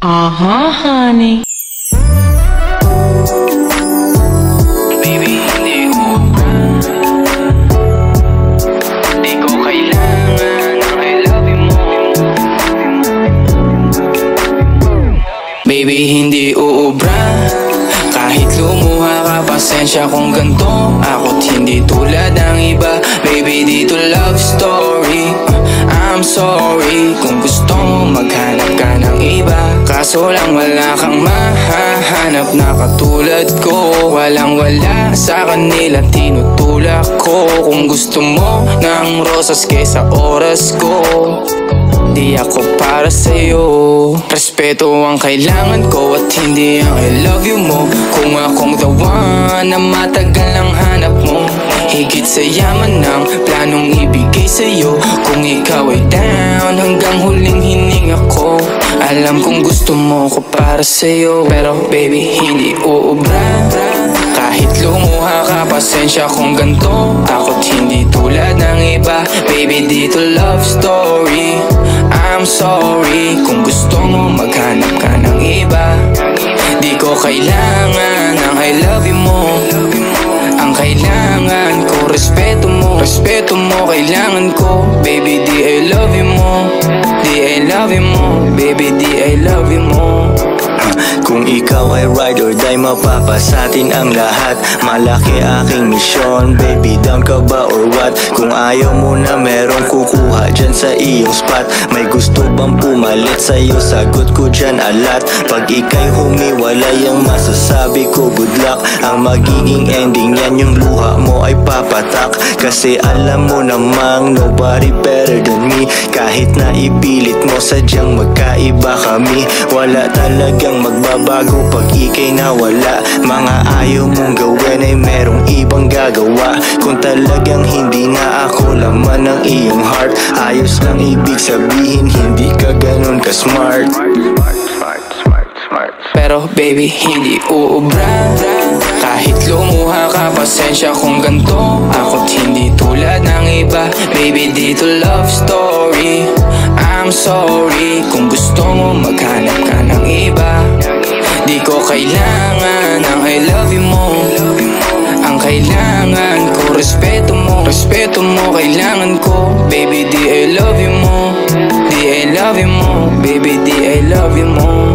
honey. Baby, hindi ubra. Di ko kailangan ng I love you mo. Baby, hindi uubra. Kahit lumuha ka, pasensya kung ganto. Ako't hindi tulad ng iba. Baby, dito love story. I'm sorry kung gusto mo maghanap ka ng iba. Kaso lang wala kang mahahanap na katulad ko. Walang wala sa kanila tinutulak ko. Kung gusto mo ng rosas kesa oras ko, di ako para sa'yo. Respeto ang kailangan ko at hindi ang I love you mo. Kung akong the one na matagal ang hanap mo, higit sa yaman ng planong ibigay sa'yo. Kung ikaw ay down hanggang huling hininga ko, alam kong gusto mo ko para sa'yo. Pero baby, hindi uubra. Kahit lumuha ka, pasensya kung ganto. Ako't hindi tulad ng iba. Baby, dito love story. I'm sorry kung gusto mo maghanap ka ng iba. Di ko kailangan ng I love you mo. Ang kailangan ko, respeto mo. Respeto mo, kailangan ko. Baby, di I love you mo. Di I love you mo. Baby, di I love you mo. Kung ikaw ay ride or die, mapapasatin ang lahat. Malaki aking misyon, baby, down ka ba or what? Kung ayaw mo na merong kukuha dyan sa iyong spot. May gusto bang pumalit sa'yo? Sagot ko dyan alat. Pag ika'y humiwalay, ang masasabi ko good luck. Ang magiging ending yan, yung luha mo ay papatak. Kasi alam mo namang nobody better than me. Kahit na ipilit mo, sadyang magkaiba kami. Wala talagang magbabago pag ika'y nawala. Mga ayaw mong gawin ay merong ibang gagawa. Kung talagang hindi na ako laman ng iyong heart, ayos lang ibig sabihin, hindi ka ganun ka smart. Pero baby, hindi uubra. Kahit lumuha ka, pasensya kung ganto. Ako't hindi tulad ng iba. Baby, dito love story. I'm sorry kung gusto mo maghanap ka ng iba. Di ko kailangan ng I love you mo. Ang kailangan ko, respeto mo. Respeto mo, kailangan ko. Baby, di I love you mo. Di I love you mo. Baby, di I love you mo.